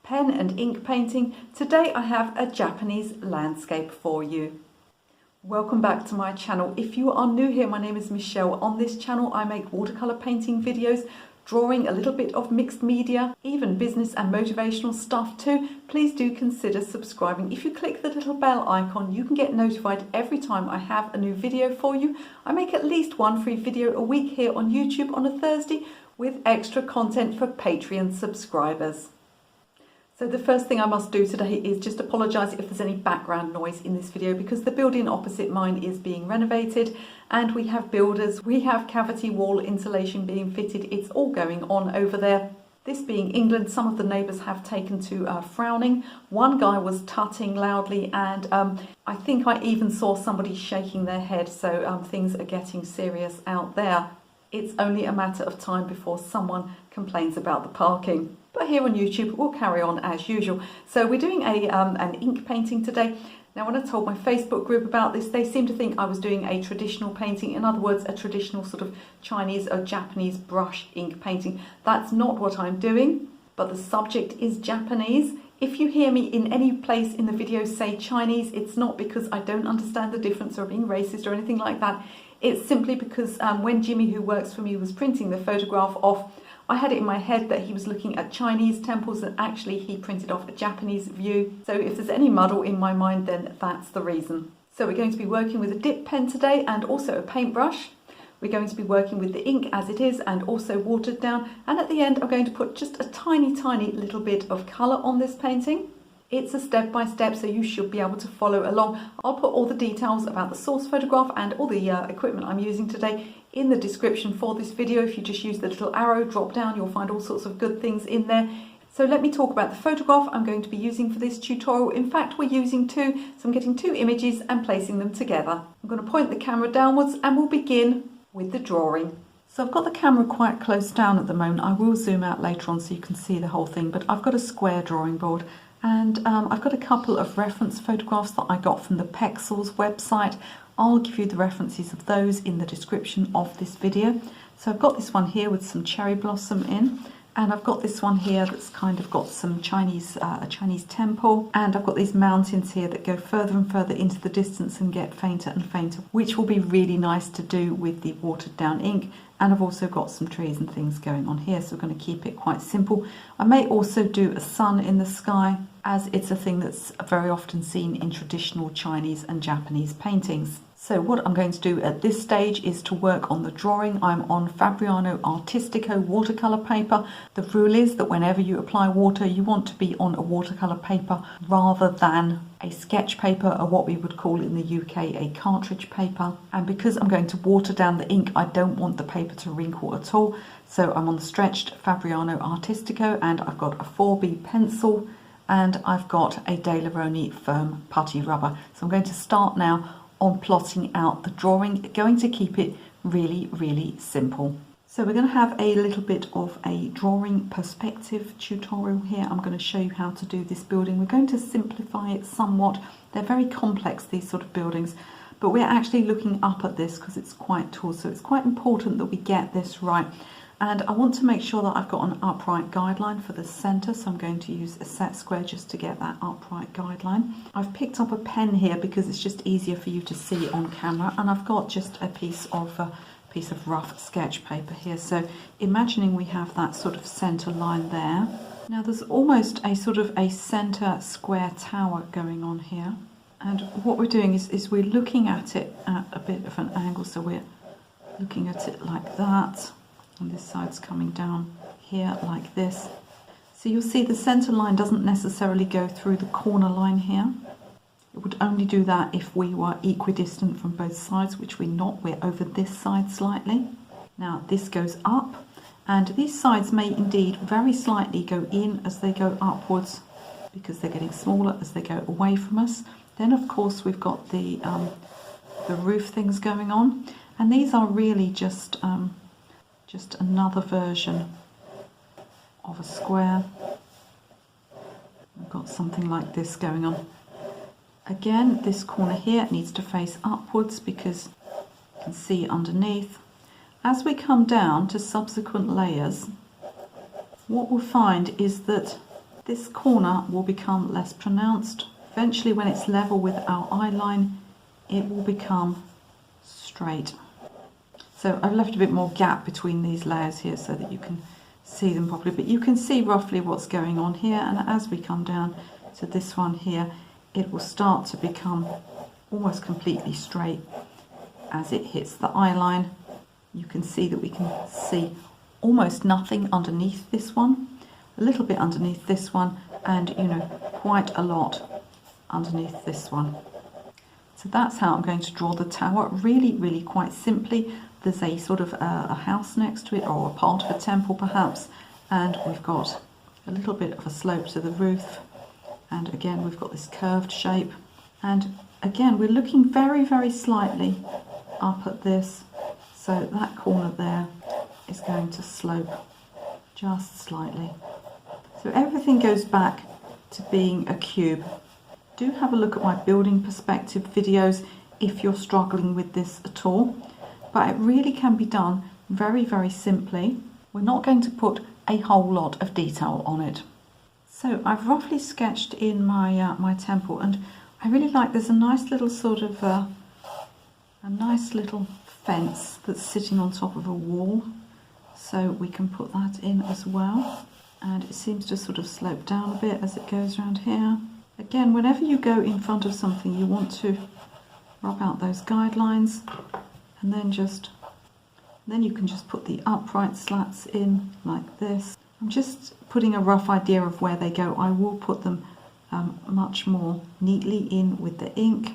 pen and ink painting. Today I have a Japanese landscape for you. Welcome back to my channel. If you are new here, my name is Michelle. On this channel I make watercolor painting videos, drawing, a little bit of mixed media, even business and motivational stuff too. Please do consider subscribing. If you click the little bell icon, you can get notified every time I have a new video for you. I make at least one free video a week here on YouTube on a Thursday with extra content for Patreon subscribers. So the first thing I must do today is just apologise if there's any background noise in this video, because the building opposite mine is being renovated and we have builders, we have cavity wall insulation being fitted. It's all going on over there. This being England, some of the neighbours have taken to frowning. One guy was tutting loudly and I think I even saw somebody shaking their head, so things are getting serious out there. It's only a matter of time before someone complains about the parking. But here on YouTube, we'll carry on as usual. So we're doing an ink painting today. Now, when I told my Facebook group about this, they seemed to think I was doing a traditional painting. In other words, a traditional sort of Chinese or Japanese brush ink painting. That's not what I'm doing, but the subject is Japanese. If you hear me in any place in the video say Chinese, it's not because I don't understand the difference or being racist or anything like that. It's simply because when Jimmy, who works for me, was printing the photograph off, I had it in my head that he was looking at Chinese temples and actually he printed off a Japanese view. So if there's any muddle in my mind, then that's the reason. So we're going to be working with a dip pen today and also a paintbrush. We're going to be working with the ink as it is and also watered down. And at the end, I'm going to put just a tiny little bit of colour on this painting. It's a step-by-step, so you should be able to follow along. I'll put all the details about the source photograph and all the equipment I'm using today in the description for this video. If you just use the little arrow drop down, you'll find all sorts of good things in there. So let me talk about the photograph I'm going to be using for this tutorial. In fact, we're using two, so I'm getting two images and placing them together. I'm going to point the camera downwards and we'll begin with the drawing. So I've got the camera quite close down at the moment. I will zoom out later on so you can see the whole thing, but I've got a square drawing board. And I've got a couple of reference photographs that I got from the Pexels website. I'll give you the references of those in the description of this video. So I've got this one here with some cherry blossom in, and I've got this one here that's kind of got some Chinese, a Chinese temple, and I've got these mountains here that go further and further into the distance and get fainter and fainter, which will be really nice to do with the watered down ink. And I've also got some trees and things going on here, so we're going to keep it quite simple. I may also do a sun in the sky, as it's a thing that's very often seen in traditional Chinese and Japanese paintings. So what I'm going to do at this stage is to work on the drawing. I'm on Fabriano Artistico watercolor paper. The rule is that whenever you apply water, you want to be on a watercolor paper rather than a sketch paper, or what we would call in the UK a cartridge paper. And because I'm going to water down the ink, I don't want the paper to wrinkle at all. So I'm on the stretched Fabriano Artistico, and I've got a 4B pencil and I've got a Daler-Rowney firm putty rubber. So I'm going to start now on plotting out the drawing, going to keep it really simple. So we're going to have a little bit of a drawing perspective tutorial here. I'm going to show you how to do this building. We're going to simplify it somewhat. They're very complex, these sort of buildings, but we're actually looking up at this because it's quite tall, so it's quite important that we get this right. And I want to make sure that I've got an upright guideline for the centre, so I'm going to use a set square just to get that upright guideline. I've picked up a pen here because it's just easier for you to see on camera, and I've got just a piece of rough sketch paper here. So imagining we have that sort of centre line there. Now there's almost a sort of a centre square tower going on here, and what we're doing is we're looking at it at a bit of an angle, so we're looking at it like that. And this side's coming down here like this. So you'll see the centre line doesn't necessarily go through the corner line here. It would only do that if we were equidistant from both sides, which we're not. We're over this side slightly. Now this goes up, and these sides may indeed very slightly go in as they go upwards because they're getting smaller as they go away from us. Then of course we've got the roof things going on, and these are really just another version of a square. We've got something like this going on. Again, this corner here needs to face upwards because you can see underneath. As we come down to subsequent layers, what we'll find is that this corner will become less pronounced. Eventually, when it's level with our eye line, it will become straight. So I've left a bit more gap between these layers here so that you can see them properly, but you can see roughly what's going on here, and as we come down to this one here, it will start to become almost completely straight as it hits the eye line. You can see that we can see almost nothing underneath this one, a little bit underneath this one, and quite a lot underneath this one. So that's how I'm going to draw the tower, really quite simply. There's a sort of a house next to it, or a part of a temple perhaps, and we've got a little bit of a slope to the roof, and again we've got this curved shape, and again we're looking very slightly up at this, so that corner there is going to slope just slightly. So everything goes back to being a cube. Do have a look at my building perspective videos if you're struggling with this at all, but it really can be done very simply. We're not going to put a whole lot of detail on it. So I've roughly sketched in my my temple, and I really like, there's a nice little sort of a nice little fence that's sitting on top of a wall, so we can put that in as well, and it seems to sort of slope down a bit as it goes around here. Again, whenever you go in front of something, you want to rub out those guidelines, and then you can just put the upright slats in like this. I'm just putting a rough idea of where they go. I will put them much more neatly in with the ink.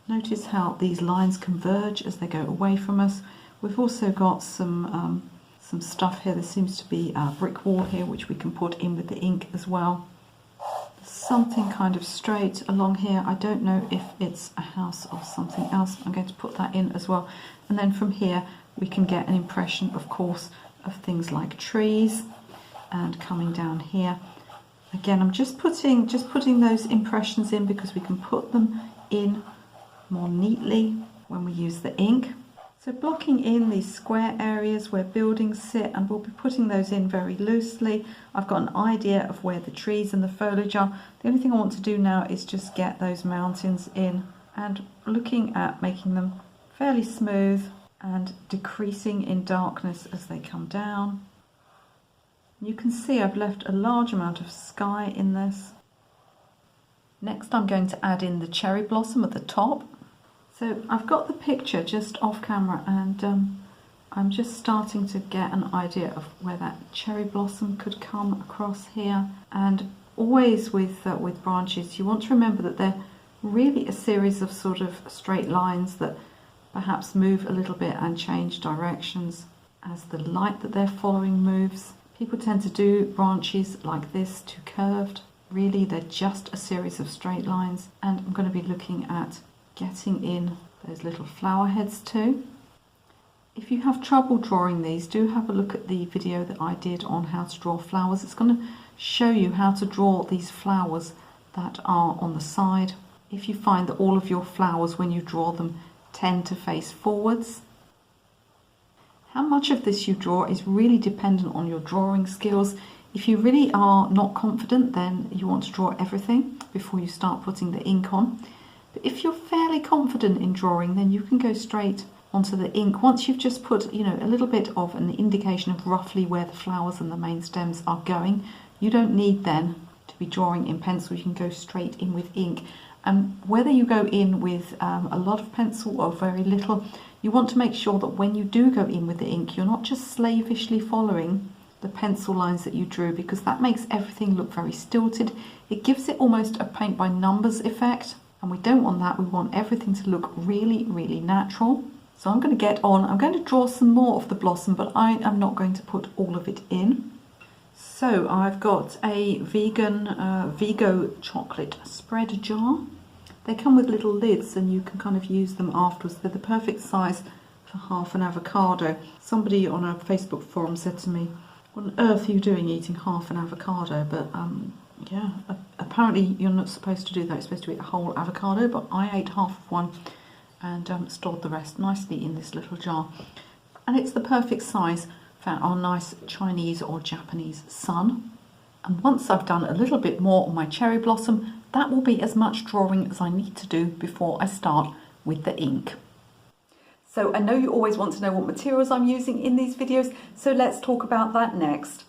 Notice how these lines converge as they go away from us. We've also got some stuff here. There seems to be a brick wall here which we can put in with the ink as well. Something kind of straight along here. I don't know if it's a house or something else. I'm going to put that in as well. And then from here we can get an impression, of course, of things like trees. And coming down here, again, I'm just putting those impressions in because we can put them in more neatly when we use the ink. So blocking in these square areas where buildings sit, and we'll be putting those in very loosely. I've got an idea of where the trees and the foliage are. The only thing I want to do now is just get those mountains in, and looking at making them fairly smooth and decreasing in darkness as they come down. You can see I've left a large amount of sky in this. Next I'm going to add in the cherry blossom at the top. So I've got the picture just off camera, and I'm just starting to get an idea of where that cherry blossom could come across here. And always with branches, you want to remember that they're really a series of sort of straight lines that perhaps move a little bit and change directions as the light that they're following moves. People tend to do branches like this too curved. Really, they're just a series of straight lines, and I'm going to be looking at getting in those little flower heads too. If you have trouble drawing these, do have a look at the video that I did on how to draw flowers. It's going to show you how to draw these flowers that are on the side. If you find that all of your flowers, when you draw them, tend to face forwards, how much of this you draw is really dependent on your drawing skills. If you really are not confident, then you want to draw everything before you start putting the ink on. But if you're fairly confident in drawing, then you can go straight onto the ink. Once you've just put, a little bit of an indication of roughly where the flowers and the main stems are going, you don't need then to be drawing in pencil. You can go straight in with ink. And whether you go in with a lot of pencil or very little, you want to make sure that when you do go in with the ink, you're not just slavishly following the pencil lines that you drew, because that makes everything look very stilted. It gives it almost a paint by numbers effect, and we don't want that. We want everything to look really, really natural. So I'm going to get on. I'm going to draw some more of the blossom, but I am not going to put all of it in. So I've got a vegan Vigo chocolate spread jar. They come with little lids, and you can kind of use them afterwards. They're the perfect size for half an avocado. Somebody on a Facebook forum said to me, "What on earth are you doing eating half an avocado?" But yeah, apparently you're not supposed to do that. You're supposed to eat a whole avocado, but I ate half of one and stored the rest nicely in this little jar. And it's the perfect size for our nice Chinese or Japanese sun. And once I've done a little bit more on my cherry blossom, that will be as much drawing as I need to do before I start with the ink. So I know you always want to know what materials I'm using in these videos, so let's talk about that next.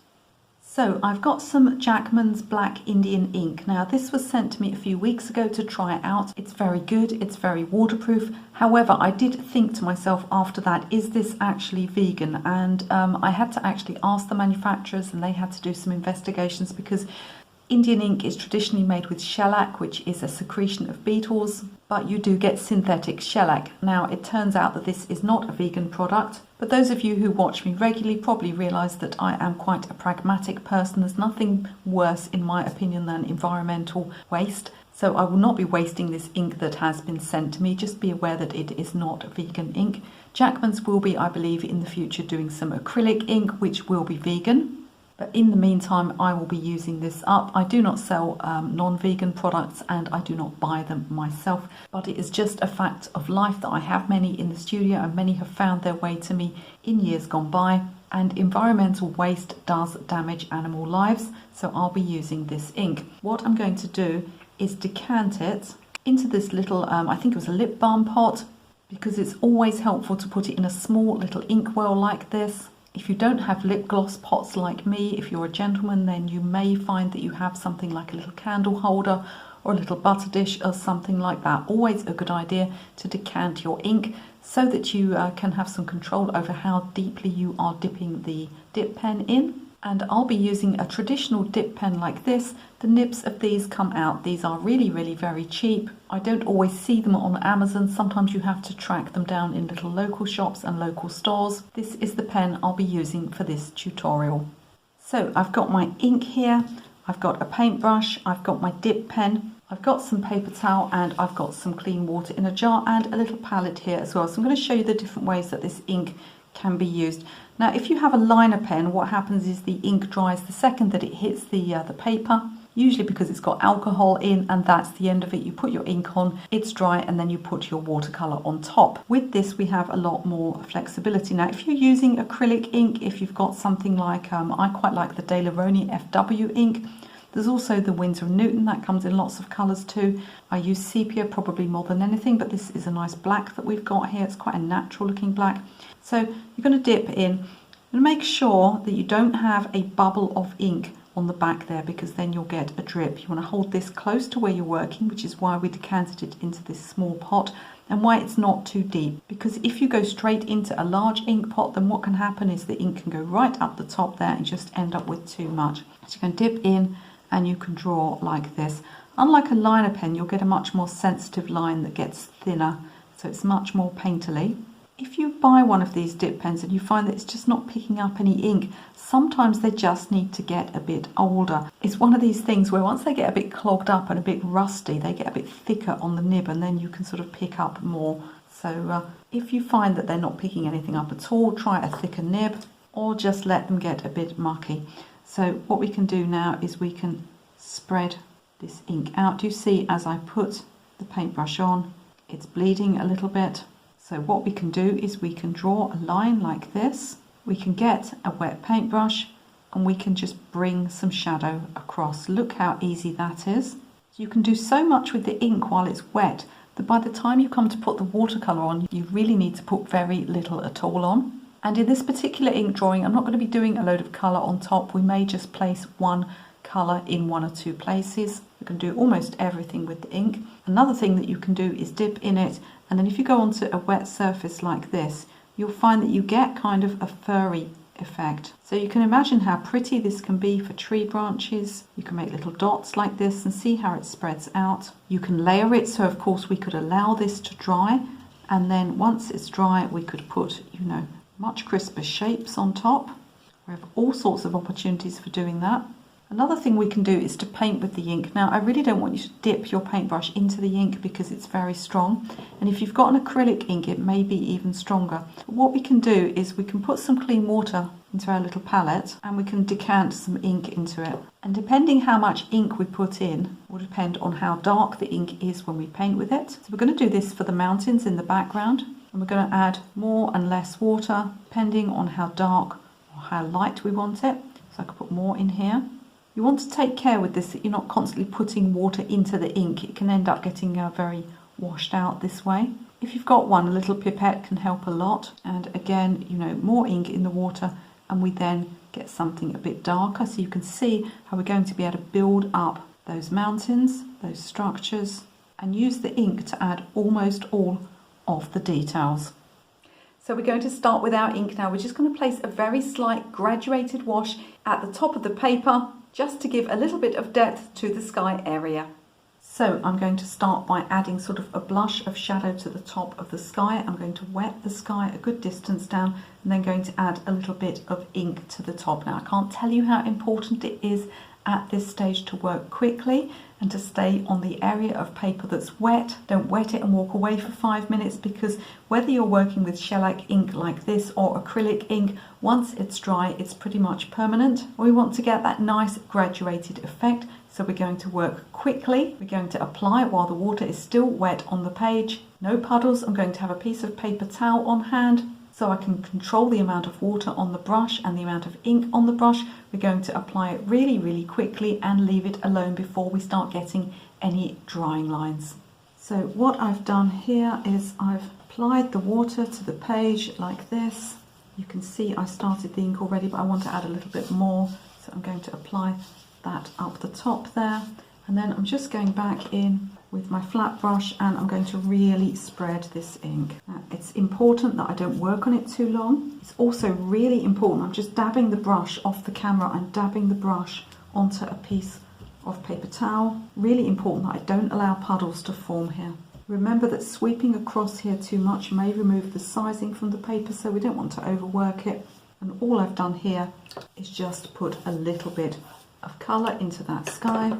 So I've got some Jackman's Black Indian ink. Now this was sent to me a few weeks ago to try it out. It's very good, it's very waterproof. However, I did think to myself after that, is this actually vegan? And I had to actually ask the manufacturers, and they had to do some investigations, because Indian ink is traditionally made with shellac, which is a secretion of beetles, but you do get synthetic shellac. Now it turns out that this is not a vegan product, but those of you who watch me regularly probably realise that I am quite a pragmatic person. There's nothing worse, in my opinion, than environmental waste. So I will not be wasting this ink that has been sent to me. Just be aware that it is not vegan ink. Jackman's will be, I believe, in the future doing some acrylic ink, which will be vegan. But in the meantime, I will be using this up. I do not sell non-vegan products, and I do not buy them myself. But it is just a fact of life that I have many in the studio, and many have found their way to me in years gone by. And environmental waste does damage animal lives, so I'll be using this ink. What I'm going to do is decant it into this little, I think it was a lip balm pot, because it's always helpful to put it in a small little inkwell like this. If you don't have lip gloss pots like me, if you're a gentleman, then you may find that you have something like a little candle holder or a little butter dish or something like that. Always a good idea to decant your ink so that you can have some control over how deeply you are dipping the dip pen in. And I'll be using a traditional dip pen like this. The nibs of these come out. These are really, really very cheap. I don't always see them on Amazon. Sometimes you have to track them down in little local shops and local stores. This is the pen I'll be using for this tutorial. So I've got my ink here. I've got a paintbrush. I've got my dip pen. I've got some paper towel, and I've got some clean water in a jar, and a little palette here as well. So I'm going to show you the different ways that this ink can be used. Now if you have a liner pen, what happens is the ink dries the second that it hits the paper, usually because it's got alcohol in, and that's the end of it. You put your ink on, it's dry, and then you put your watercolor on top. With this we have a lot more flexibility. Now if you're using acrylic ink, if you've got something like, I quite like the Daler-Rowney FW ink. There's also the Winsor & Newton, that comes in lots of colours too. I use sepia probably more than anything, but this is a nice black that we've got here. It's quite a natural looking black. So you're going to dip in and make sure that you don't have a bubble of ink on the back there, because then you'll get a drip. You want to hold this close to where you're working, which is why we decanted it into this small pot, and why it's not too deep. Because if you go straight into a large ink pot, then what can happen is the ink can go right up the top there and just end up with too much. So you can dip in and you can draw like this. Unlike a liner pen, you'll get a much more sensitive line that gets thinner, so it's much more painterly. If you buy one of these dip pens and you find that it's just not picking up any ink, sometimes they just need to get a bit older. It's one of these things where once they get a bit clogged up and a bit rusty, they get a bit thicker on the nib, and then you can sort of pick up more. So if you find that they're not picking anything up at all, try a thicker nib, or just let them get a bit mucky. So what we can do now is we can spread this ink out. You see, as I put the paintbrush on, it's bleeding a little bit. So what we can do is we can draw a line like this. We can get a wet paintbrush and we can just bring some shadow across. Look how easy that is. You can do so much with the ink while it's wet that by the time you come to put the watercolour on, you really need to put very little at all on. And in this particular ink drawing, I'm not going to be doing a load of colour on top. We may just place one colour in one or two places. You can do almost everything with the ink. Another thing that you can do is dip in it, and then if you go onto a wet surface like this, you'll find that you get kind of a furry effect. So you can imagine how pretty this can be for tree branches. You can make little dots like this and see how it spreads out. You can layer it, so of course we could allow this to dry, and then once it's dry we could put, you know, much crisper shapes on top. We have all sorts of opportunities for doing that. Another thing we can do is to paint with the ink. Now I really don't want you to dip your paintbrush into the ink because it's very strong, and if you've got an acrylic ink it may be even stronger. But what we can do is we can put some clean water into our little palette and we can decant some ink into it. And depending how much ink we put in will depend on how dark the ink is when we paint with it. So we're going to do this for the mountains in the background, and we're going to add more and less water depending on how dark or how light we want it. So I could put more in here. You want to take care with this that you're not constantly putting water into the ink. It can end up getting very washed out this way. If you've got one, a little pipette can help a lot. And again, more ink in the water, and we then get something a bit darker. So you can see how we're going to be able to build up those mountains, those structures, and use the ink to add almost all of the details. So we're going to start with our ink now. We're just going to place a very slight graduated wash at the top of the paper, just to give a little bit of depth to the sky area. So I'm going to start by adding sort of a blush of shadow to the top of the sky. I'm going to wet the sky a good distance down, and then going to add a little bit of ink to the top. Now I can't tell you how important it is at this stage to work quickly and to stay on the area of paper that's wet. Don't wet it and walk away for 5 minutes, because whether you're working with shellac ink like this or acrylic ink, once it's dry, it's pretty much permanent. We want to get that nice graduated effect, so we're going to work quickly. We're going to apply while the water is still wet on the page. No puddles. I'm going to have a piece of paper towel on hand, so I can control the amount of water on the brush and the amount of ink on the brush. We're going to apply it really, really quickly and leave it alone before we start getting any drying lines. So what I've done here is I've applied the water to the page like this. You can see I started the ink already, but I want to add a little bit more. So I'm going to apply that up the top there. And then I'm just going back in with my flat brush, and I'm going to really spread this ink. Now, it's important that I don't work on it too long. It's also really important, I'm just dabbing the brush off the camera and dabbing the brush onto a piece of paper towel. Really important that I don't allow puddles to form here. Remember that sweeping across here too much may remove the sizing from the paper, so we don't want to overwork it. And all I've done here is just put a little bit of colour into that sky.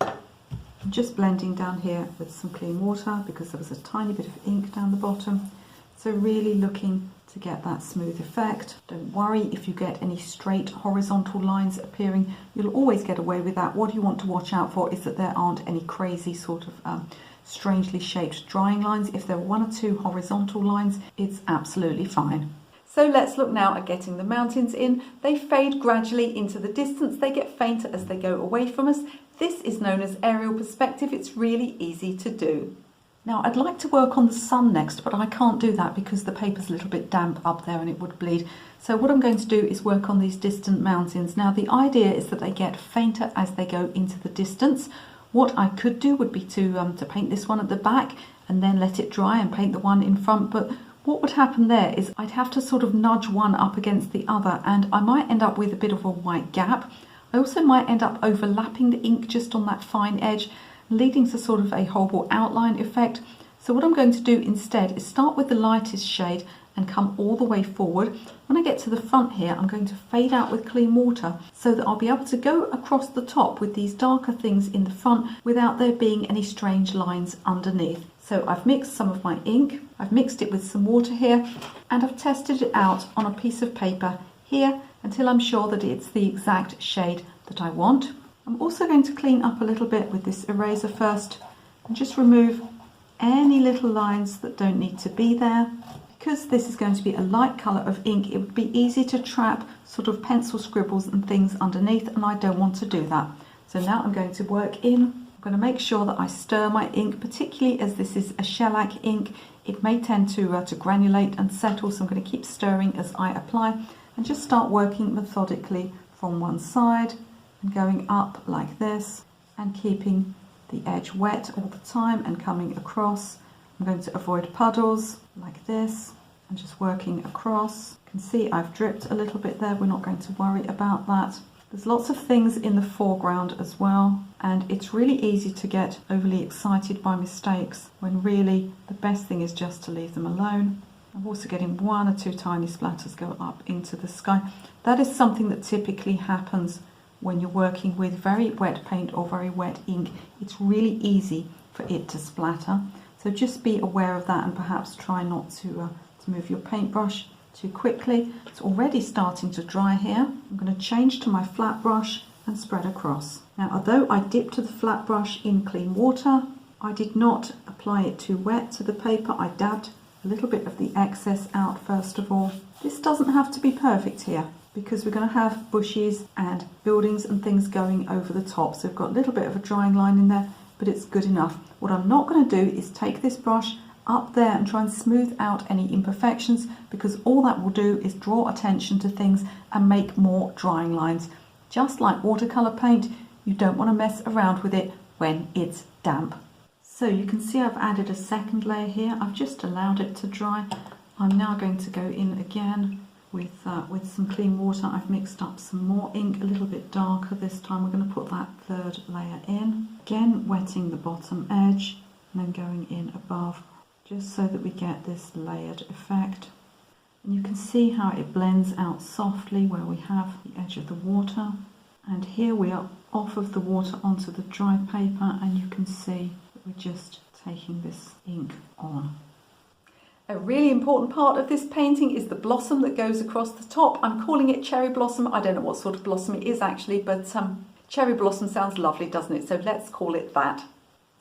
I'm just blending down here with some clean water because there was a tiny bit of ink down the bottom. So really looking to get that smooth effect. Don't worry if you get any straight horizontal lines appearing. You'll always get away with that. What you want to watch out for is that there aren't any crazy sort of strangely shaped drying lines. If there are 1 or 2 horizontal lines, it's absolutely fine. So let's look now at getting the mountains in. They fade gradually into the distance. They get fainter as they go away from us. This is known as aerial perspective. It's really easy to do. Now I'd like to work on the sun next, but I can't do that because the paper's a little bit damp up there and it would bleed. So what I'm going to do is work on these distant mountains. Now the idea is that they get fainter as they go into the distance. What I could do would be to paint this one at the back and then let it dry and paint the one in front, but what would happen there is I'd have to sort of nudge one up against the other, and I might end up with a bit of a white gap. I also might end up overlapping the ink just on that fine edge, leading to sort of a horrible outline effect. So what I'm going to do instead is start with the lightest shade and come all the way forward. When I get to the front here, I'm going to fade out with clean water so that I'll be able to go across the top with these darker things in the front without there being any strange lines underneath. So I've mixed some of my ink, I've mixed it with some water here, and I've tested it out on a piece of paper here until I'm sure that it's the exact shade that I want. I'm also going to clean up a little bit with this eraser first and just remove any little lines that don't need to be there. Because this is going to be a light colour of ink, it would be easy to trap sort of pencil scribbles and things underneath, and I don't want to do that. So now I'm going to work in. I'm going to make sure that I stir my ink, particularly as this is a shellac ink. It may tend to granulate and settle, so I'm going to keep stirring as I apply and just start working methodically from one side and going up like this and keeping the edge wet all the time and coming across. I'm going to avoid puddles like this and just working across. You can see I've dripped a little bit there. We're not going to worry about that. There's lots of things in the foreground as well, and it's really easy to get overly excited by mistakes when really the best thing is just to leave them alone. I'm also getting 1 or 2 tiny splatters go up into the sky. That is something that typically happens when you're working with very wet paint or very wet ink. It's really easy for it to splatter. So just be aware of that and perhaps try not to move your paintbrush too quickly. It's already starting to dry here. I'm going to change to my flat brush and spread across. Now, although I dipped the flat brush in clean water, I did not apply it too wet to the paper. I dabbed a little bit of the excess out first of all. This doesn't have to be perfect here. because we're going to have bushes and buildings and things going over the top. So we've got a little bit of a drying line in there, but it's good enough. What I'm not going to do is take this brush up there and try and smooth out any imperfections, because all that will do is draw attention to things and make more drying lines. Just like watercolor paint, you don't want to mess around with it when it's damp. So you can see I've added a second layer here. I've just allowed it to dry. I'm now going to go in again with some clean water. I've mixed up some more ink, a little bit darker this time. We're going to put that third layer in. Again, wetting the bottom edge and then going in above, just so that we get this layered effect. And you can see how it blends out softly where we have the edge of the water. And here we are off of the water onto the dry paper, and you can see that we're just taking this ink on. A really important part of this painting is the blossom that goes across the top. I'm calling it cherry blossom. I don't know what sort of blossom it is actually, but cherry blossom sounds lovely, doesn't it? So let's call it that.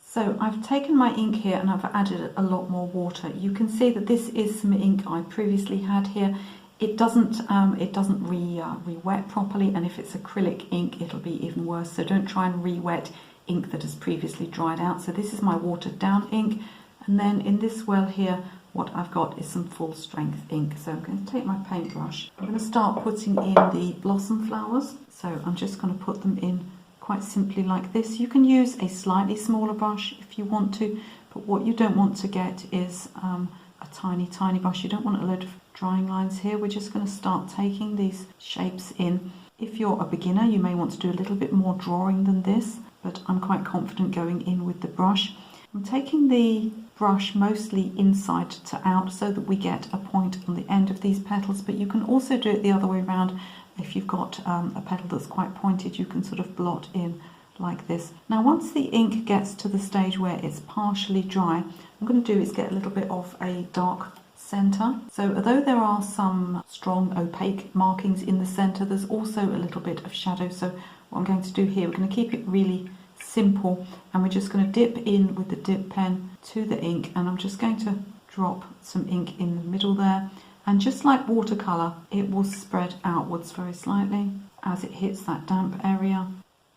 So I've taken my ink here and I've added a lot more water. You can see that this is some ink I previously had here. It doesn't re-wet properly, and if it's acrylic ink it'll be even worse. So don't try and re-wet ink that has previously dried out. So this is my watered down ink, and then in this well here what I've got is some full strength ink. So I'm going to take my paintbrush. I'm going to start putting in the blossom flowers. So I'm just going to put them in quite simply like this. You can use a slightly smaller brush if you want to, but what you don't want to get is a tiny brush. You don't want a load of drying lines here. We're just going to start taking these shapes in. If you're a beginner, you may want to do a little bit more drawing than this, but I'm quite confident going in with the brush. I'm taking the brush mostly inside to out so that we get a point on the end of these petals, but you can also do it the other way around. If you've got a petal that's quite pointed, you can sort of blot in like this. Now once the ink gets to the stage where it's partially dry, what I'm going to do is get a little bit of a dark centre. So although there are some strong opaque markings in the centre, there's also a little bit of shadow. So what I'm going to do here, we're going to keep it really simple, and we're just going to dip in with the dip pen to the ink, and I'm just going to drop some ink in the middle there. And just like watercolour, it will spread outwards very slightly as it hits that damp area.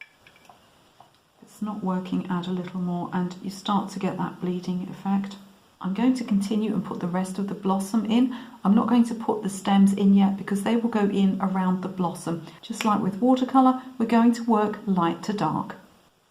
If it's not working, add a little more, and you start to get that bleeding effect. I'm going to continue and put the rest of the blossom in. I'm not going to put the stems in yet because they will go in around the blossom. Just like with watercolour, we're going to work light to dark.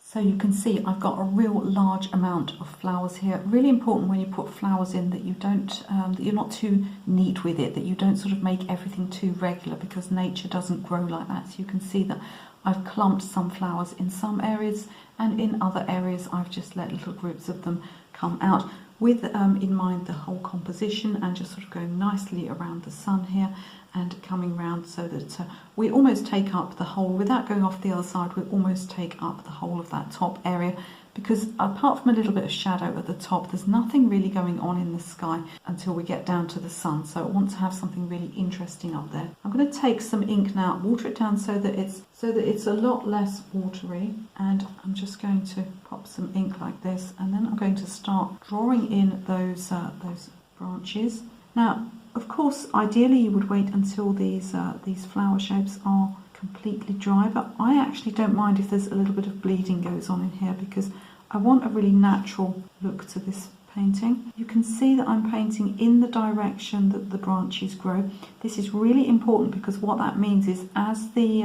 So you can see I've got a real large amount of flowers here. Really important when you put flowers in that you don't, that you're not too neat with it, that you don't sort of make everything too regular, because nature doesn't grow like that. So you can see that I've clumped some flowers in some areas, and in other areas I've just let little groups of them come out with in mind the whole composition, and just sort of going nicely around the sun here and coming round so that we almost take up the whole, without going off the other side, we almost take up the whole of that top area, because apart from a little bit of shadow at the top, there's nothing really going on in the sky until we get down to the sun. So I want to have something really interesting up there. I'm going to take some ink now, water it down so that it's a lot less watery, and I'm just going to pop some ink like this, and then I'm going to start drawing in those branches. Now, of course, ideally you would wait until these flower shapes are completely dry, but I actually don't mind if there's a little bit of bleeding goes on in here, because I want a really natural look to this painting. You can see that I'm painting in the direction that the branches grow. This is really important, because what that means is as the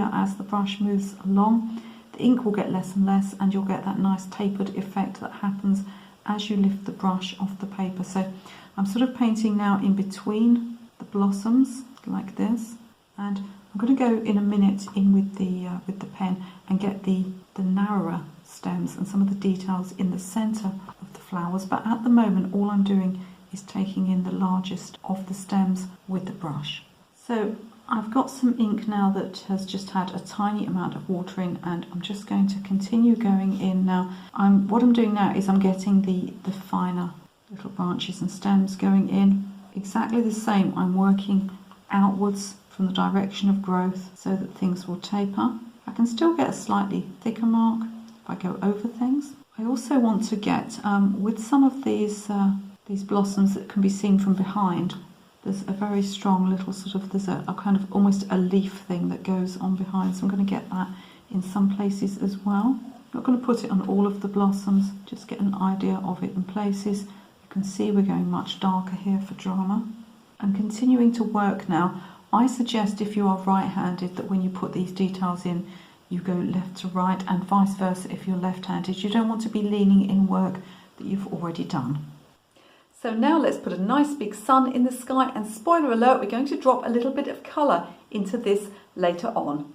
brush moves along, the ink will get less and less, and you'll get that nice tapered effect that happens as you lift the brush off the paper. So I'm sort of painting now in between the blossoms like this, and I'm going to go in a minute in with the pen and get the narrower stems and some of the details in the centre of the flowers. But at the moment all I'm doing is taking in the largest of the stems with the brush. So I've got some ink now that has just had a tiny amount of water in, and I'm just going to continue going in now. What I'm doing now is I'm getting the finer little branches and stems going in. Exactly the same, I'm working outwards from the direction of growth so that things will taper. I can still get a slightly thicker mark if I go over things. I also want to get, with some of these blossoms that can be seen from behind, there's a very strong little sort of, there's a kind of almost a leaf thing that goes on behind. So I'm going to get that in some places as well. I'm not going to put it on all of the blossoms, just get an idea of it in places. You can see we're going much darker here for drama. And continuing to work now, I suggest if you are right-handed that when you put these details in, you go left to right, and vice versa if you're left-handed. You don't want to be leaning in work that you've already done. So now let's put a nice big sun in the sky, and spoiler alert, we're going to drop a little bit of colour into this later on.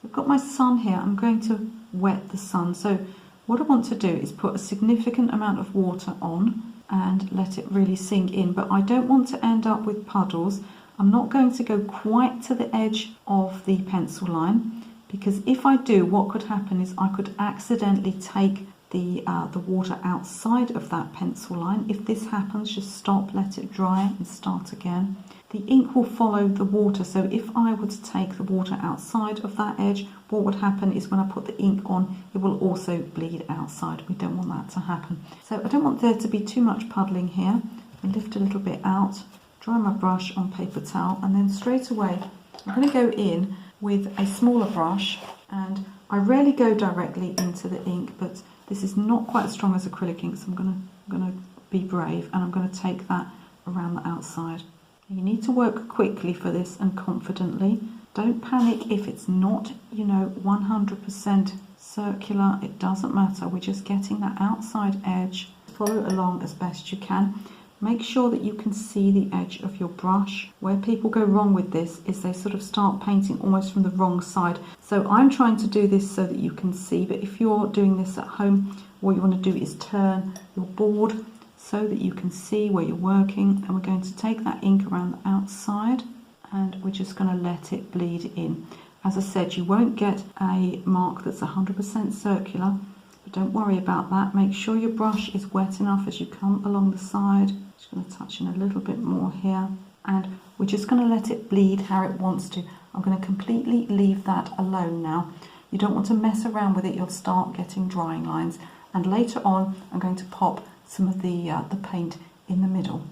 I've got my sun here. I'm going to wet the sun. So what I want to do is put a significant amount of water on and let it really sink in, but I don't want to end up with puddles. I'm not going to go quite to the edge of the pencil line, because if I do, what could happen is I could accidentally take the water outside of that pencil line. If this happens, just stop, let it dry and start again. The ink will follow the water, so if I were to take the water outside of that edge, what would happen is when I put the ink on, it will also bleed outside. We don't want that to happen. So I don't want there to be too much puddling here. I lift a little bit out, dry my brush on paper towel, and then straight away I'm going to go in with a smaller brush, and I rarely go directly into the ink, but this is not quite as strong as acrylic ink, so I'm going to be brave, and I'm going to take that around the outside. You need to work quickly for this and confidently. Don't panic if it's not, 100% circular. It doesn't matter. We're just getting that outside edge. Follow along as best you can. Make sure that you can see the edge of your brush. Where people go wrong with this is they sort of start painting almost from the wrong side. So I'm trying to do this so that you can see, but if you're doing this at home, what you want to do is turn your board so that you can see where you're working, and we're going to take that ink around the outside and we're just going to let it bleed in. As I said, you won't get a mark that's 100% circular, but don't worry about that. Make sure your brush is wet enough as you come along the side. Just going to touch in a little bit more here, and we're just going to let it bleed how it wants to. I'm going to completely leave that alone now. You don't want to mess around with it, you'll start getting drying lines, and later on I'm going to pop some of the paint in the middle.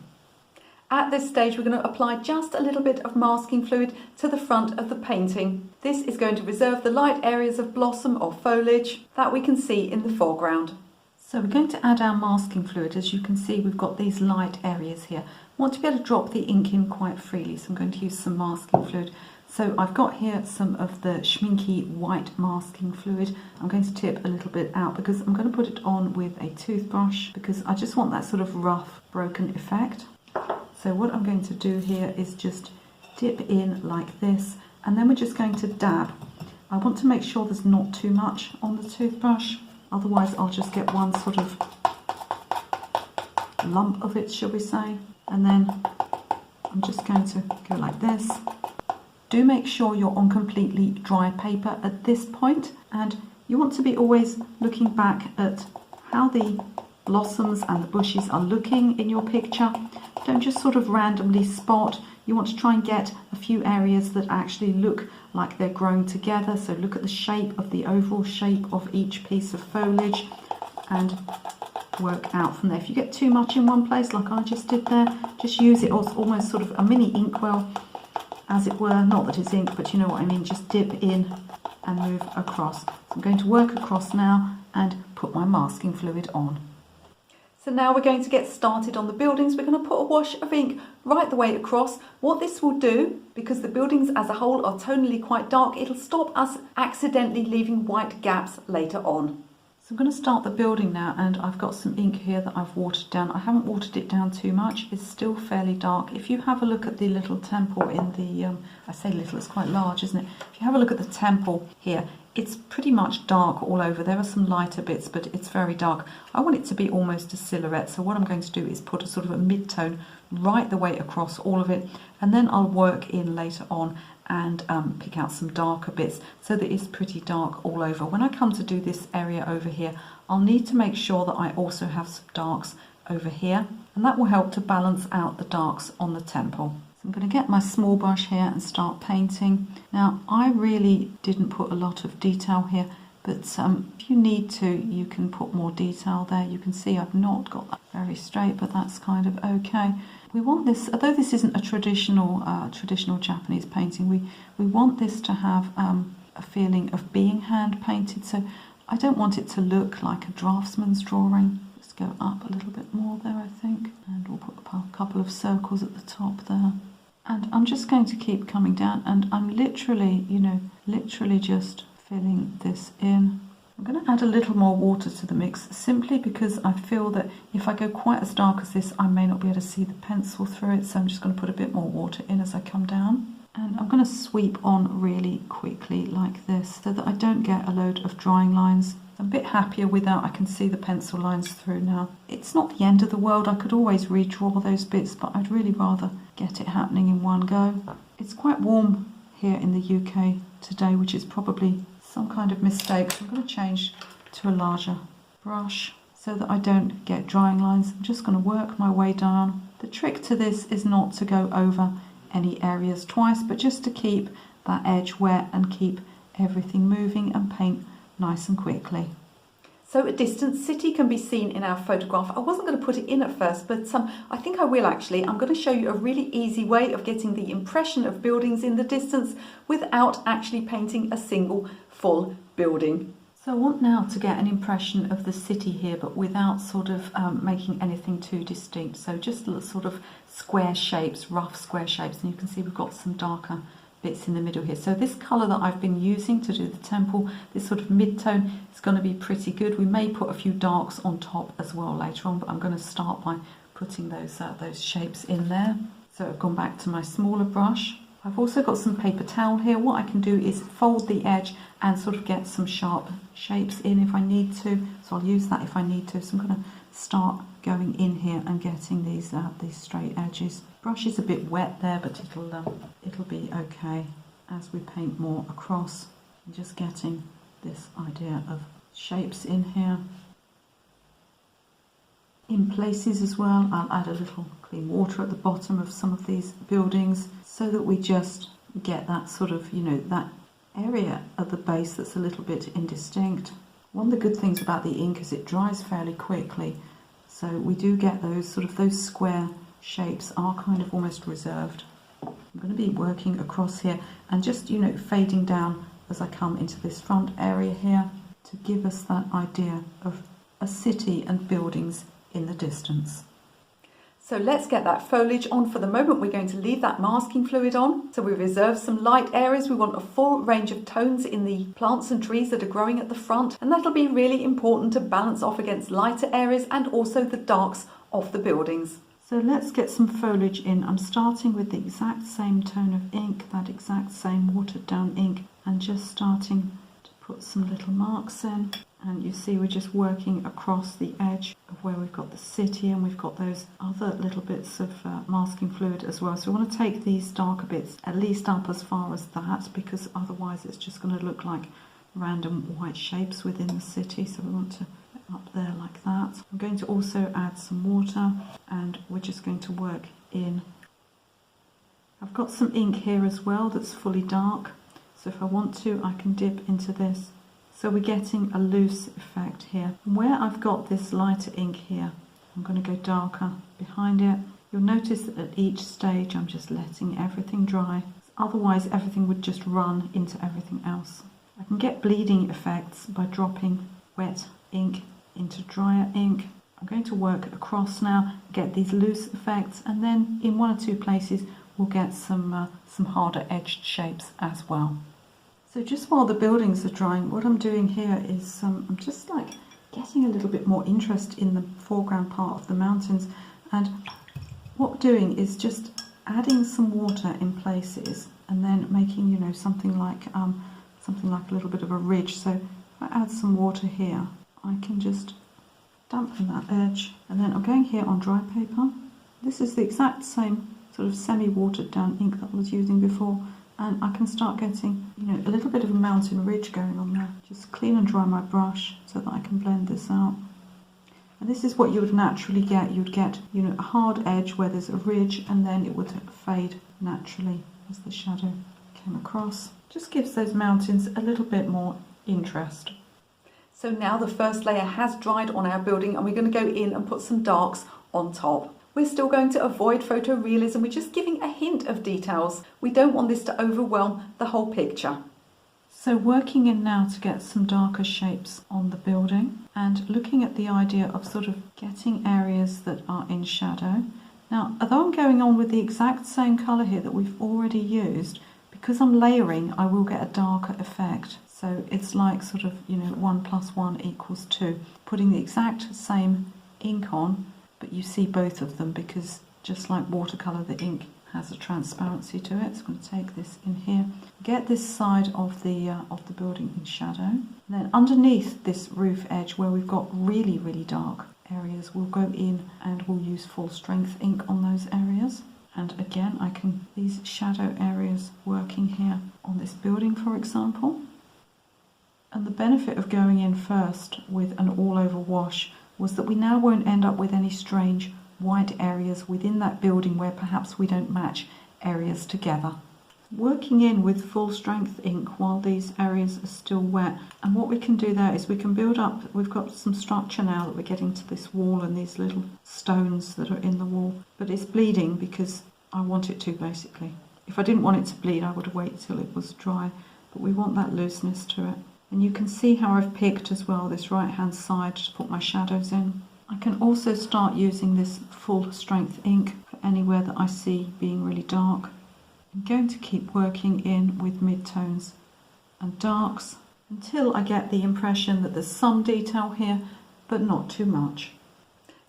At this stage we're going to apply just a little bit of masking fluid to the front of the painting. This is going to reserve the light areas of blossom or foliage that we can see in the foreground. So we're going to add our masking fluid. As you can see, we've got these light areas here. I want to be able to drop the ink in quite freely, so I'm going to use some masking fluid. So I've got here some of the Schminky white masking fluid. I'm going to tip a little bit out because I'm going to put it on with a toothbrush because I just want that sort of rough, broken effect. So what I'm going to do here is just dip in like this, and then we're just going to dab. I want to make sure there's not too much on the toothbrush, otherwise I'll just get one sort of lump of it, shall we say. And then I'm just going to go like this. Do make sure you're on completely dry paper at this point, and you want to be always looking back at how the blossoms and the bushes are looking in your picture. Don't just sort of randomly spot. You want to try and get a few areas that actually look like they're growing together. So look at the shape of the overall shape of each piece of foliage and work out from there. If you get too much in one place like I just did there, just use it as almost sort of a mini inkwell, as it were. Not that it's ink, but you know what I mean. Just dip in and move across. So I'm going to work across now and put my masking fluid on. So now we're going to get started on the buildings. We're going to put a wash of ink right the way across. What this will do, because the buildings as a whole are tonally quite dark, it'll stop us accidentally leaving white gaps later on. So I'm going to start the building now, and I've got some ink here that I've watered down. I haven't watered it down too much. It's still fairly dark. If you have a look at the little temple in the, I say little, it's quite large, isn't it? If you have a look at the temple here, it's pretty much dark all over. There are some lighter bits, but it's very dark. I want it to be almost a silhouette, so what I'm going to do is put a sort of a mid-tone right the way across all of it, and then I'll work in later on and pick out some darker bits so that it's pretty dark all over. When I come to do this area over here, I'll need to make sure that I also have some darks over here, and that will help to balance out the darks on the temple. So I'm going to get my small brush here and start painting. Now, I really didn't put a lot of detail here, but if you need to, you can put more detail there. You can see I've not got that very straight, but that's kind of okay. we want this, although this isn't a traditional Japanese painting, we want this to have a feeling of being hand painted. So I don't want it to look like a draftsman's drawing. Just go up a little bit more there, I think, and we'll put a couple of circles at the top there. And I'm just going to keep coming down, and I'm literally just filling this in. I'm going to add a little more water to the mix, simply because I feel that if I go quite as dark as this, I may not be able to see the pencil through it. So I'm just going to put a bit more water in as I come down. And I'm going to sweep on really quickly like this, so that I don't get a load of drying lines. I'm a bit happier with that. I can see the pencil lines through now. It's not the end of the world. I could always redraw those bits, but I'd really rather get it happening in one go. It's quite warm here in the UK today, which is probably some kind of mistake. So I'm going to change to a larger brush so that I don't get drying lines. I'm just going to work my way down. The trick to this is not to go over any areas twice, but just to keep that edge wet and keep everything moving and paint nice and quickly. So a distant city can be seen in our photograph. I wasn't going to put it in at first, but I think I will actually. I'm going to show you a really easy way of getting the impression of buildings in the distance without actually painting a single full building. So I want now to get an impression of the city here, but without sort of making anything too distinct. So just sort of square shapes, rough square shapes, and you can see we've got some darker bits in the middle here. So this colour that I've been using to do the temple, this sort of mid-tone, is going to be pretty good. We may put a few darks on top as well later on, but I'm going to start by putting those shapes in there. So I've gone back to my smaller brush. I've also got some paper towel here. What I can do is fold the edge and sort of get some sharp shapes in if I need to. So I'll use that if I need to. So I'm going to start going in here and getting these straight edges. Brush is a bit wet there, but it'll be okay as we paint more across. I'm just getting this idea of shapes in here. In places as well, I'll add a little clean water at the bottom of some of these buildings so that we just get that sort of, that area at the base that's a little bit indistinct. One of the good things about the ink is it dries fairly quickly, so we do get those square shapes are kind of almost reserved. I'm going to be working across here and just, fading down as I come into this front area here to give us that idea of a city and buildings in the distance. So let's get that foliage on. For the moment, we're going to leave that masking fluid on. So we reserve some light areas. We want a full range of tones in the plants and trees that are growing at the front. And that'll be really important to balance off against lighter areas and also the darks of the buildings. So let's get some foliage in. I'm starting with the exact same tone of ink, that exact same watered down ink, and just starting to put some little marks in. And you see we're just working across the edge of where we've got the city, and we've got those other little bits of masking fluid as well. So we want to take these darker bits at least up as far as that, because otherwise it's just going to look like random white shapes within the city. So we want to get up there like that. I'm going to also add some water, and we're just going to work in. I've got some ink here as well that's fully dark, so if I want to I can dip into this. So we're getting a loose effect here. And where I've got this lighter ink here, I'm going to go darker behind it. You'll notice that at each stage I'm just letting everything dry. Otherwise everything would just run into everything else. I can get bleeding effects by dropping wet ink into drier ink. I'm going to work across now, get these loose effects, and then in one or two places we'll get some harder edged shapes as well. So just while the buildings are drying, what I'm doing here is I'm just like getting a little bit more interest in the foreground part of the mountains, and what we're doing is just adding some water in places and then making something like a little bit of a ridge. So if I add some water here, I can just dampen that edge, and then I'm going here on dry paper. This is the exact same sort of semi-watered down ink that I was using before, and I can start getting a little bit of a mountain ridge going on there. Just clean and dry my brush so that I can blend this out. And this is what you would naturally get. You'd get a hard edge where there's a ridge, and then it would fade naturally as the shadow came across. Just gives those mountains a little bit more interest. So now the first layer has dried on our building, and we're going to go in and put some darks on top. We're still going to avoid photorealism. We're just giving a hint of details. We don't want this to overwhelm the whole picture. So working in now to get some darker shapes on the building and looking at the idea of sort of getting areas that are in shadow. Now, although I'm going on with the exact same colour here that we've already used, because I'm layering, I will get a darker effect. So it's like sort of, 1 + 1 = 2. Putting the exact same ink on, but you see both of them because just like watercolour, the ink has a transparency to it. So I'm going to take this in here, get this side of the building in shadow. And then underneath this roof edge where we've got really, really dark areas, we'll go in and we'll use full strength ink on those areas. And again, these shadow areas working here on this building, for example. And the benefit of going in first with an all-over wash was that we now won't end up with any strange white areas within that building where perhaps we don't match areas together. Working in with full strength ink while these areas are still wet, and what we can do there is we can build up, we've got some structure now that we're getting to this wall and these little stones that are in the wall, but it's bleeding because I want it to, basically. If I didn't want it to bleed, I would wait till it was dry, but we want that looseness to it. And you can see how I've picked as well this right hand side to put my shadows in. I can also start using this full strength ink for anywhere that I see being really dark. I'm going to keep working in with midtones and darks until I get the impression that there's some detail here, but not too much.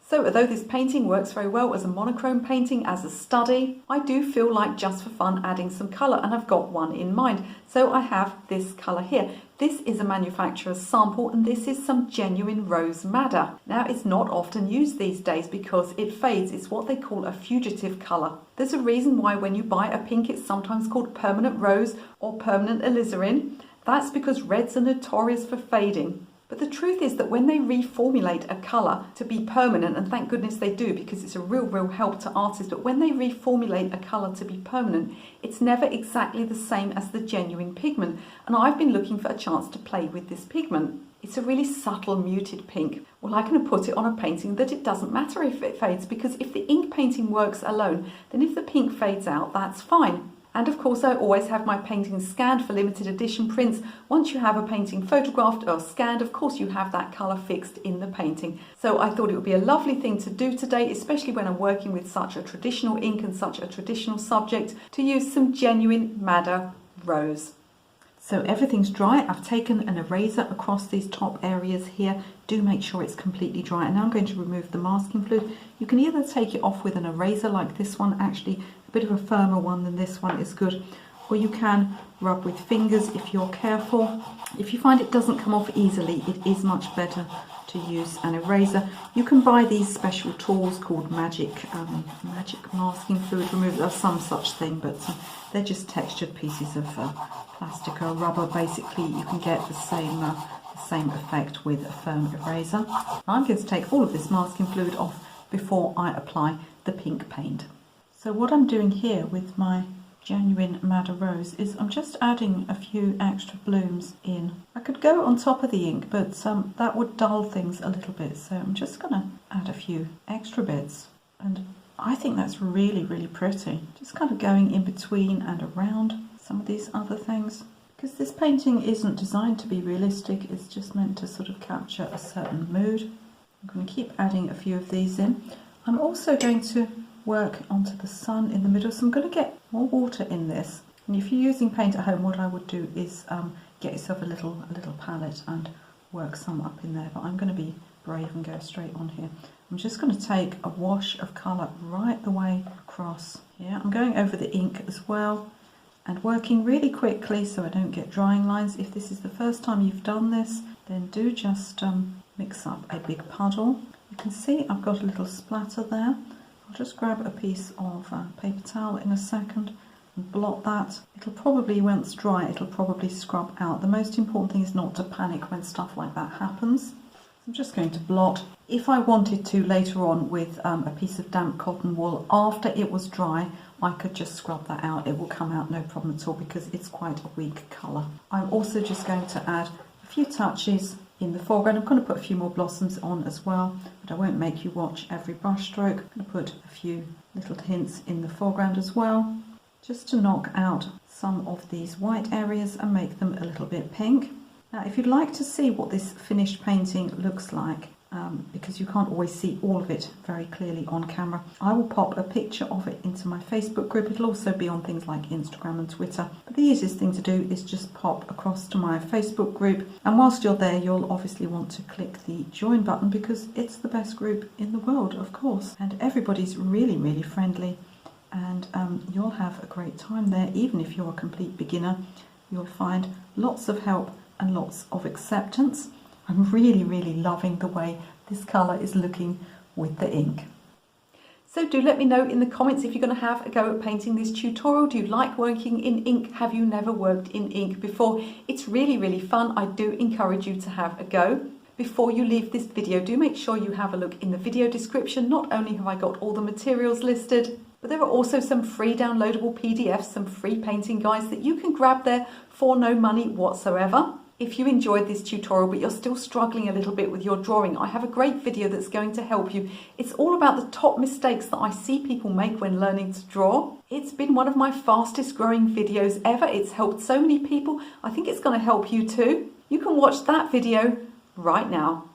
So although this painting works very well as a monochrome painting, as a study, I do feel like just for fun adding some colour, and I've got one in mind. So I have this colour here. This is a manufacturer's sample and this is some genuine rose madder. Now it's not often used these days because it fades. It's what they call a fugitive colour. There's a reason why when you buy a pink it's sometimes called permanent rose or permanent alizarin. That's because reds are notorious for fading. But the truth is that when they reformulate a colour to be permanent, and thank goodness they do because it's a real help to artists, but when they reformulate a colour to be permanent, it's never exactly the same as the genuine pigment. And I've been looking for a chance to play with this pigment. It's a really subtle muted pink. Well, I'm going to put it on a painting that it doesn't matter if it fades, because if the ink painting works alone, then if the pink fades out, that's fine. And of course, I always have my paintings scanned for limited edition prints. Once you have a painting photographed or scanned, of course you have that colour fixed in the painting. So I thought it would be a lovely thing to do today, especially when I'm working with such a traditional ink and such a traditional subject, to use some genuine madder rose. So everything's dry. I've taken an eraser across these top areas here. Do make sure it's completely dry. And now I'm going to remove the masking fluid. You can either take it off with an eraser like this one, actually a bit of a firmer one than this one is good, or you can rub with fingers if you're careful. If you find it doesn't come off easily, it is much better to use an eraser. You can buy these special tools called magic masking fluid remover, or some such thing, but they're just textured pieces of plastic or rubber. Basically, you can get the same effect with a firm eraser. I'm going to take all of this masking fluid off before I apply the pink paint. So what I'm doing here with my genuine madder rose is I'm just adding a few extra blooms in. I could go on top of the ink, but that would dull things a little bit, so I'm just going to add a few extra bits, and I think that's really pretty. Just kind of going in between and around some of these other things, because this painting isn't designed to be realistic, it's just meant to sort of capture a certain mood. I'm going to keep adding a few of these in. I'm also going to work onto the sun in the middle, so I'm going to get more water in this. And if you're using paint at home, what I would do is get yourself a little palette and work some up in there, but I'm going to be brave and go straight on here. I'm just going to take a wash of colour right the way across here. I'm going over the ink as well and working really quickly so I don't get drying lines. If this is the first time you've done this, then do just mix up a big puddle. You can see I've got a little splatter there. I'll just grab a piece of paper towel in a second and blot that. It'll probably, once dry, it'll probably scrub out. The most important thing is not to panic when stuff like that happens. I'm just going to blot. If I wanted to later on with a piece of damp cotton wool after it was dry, I could just scrub that out. It will come out no problem at all because it's quite a weak colour. I'm also just going to add a few touches in the foreground. I'm going to put a few more blossoms on as well, but I won't make you watch every brush stroke. I'm going to put a few little hints in the foreground as well, just to knock out some of these white areas and make them a little bit pink. Now, if you'd like to see what this finished painting looks like, because you can't always see all of it very clearly on camera, I will pop a picture of it into my Facebook group. It'll also be on things like Instagram and Twitter. But the easiest thing to do is just pop across to my Facebook group. And whilst you're there, you'll obviously want to click the join button, because it's the best group in the world, of course. And everybody's really, really friendly. And you'll have a great time there. Even if you're a complete beginner, you'll find lots of help and lots of acceptance. I'm really, really loving the way this colour is looking with the ink. So do let me know in the comments if you're going to have a go at painting this tutorial. Do you like working in ink? Have you never worked in ink before? It's really, really fun. I do encourage you to have a go. Before you leave this video, do make sure you have a look in the video description. Not only have I got all the materials listed, but there are also some free downloadable PDFs, some free painting guides that you can grab there for no money whatsoever. If you enjoyed this tutorial but you're still struggling a little bit with your drawing, I have a great video that's going to help you. It's all about the top mistakes that I see people make when learning to draw. It's been one of my fastest growing videos ever. It's helped so many people. I think it's going to help you too. You can watch that video right now.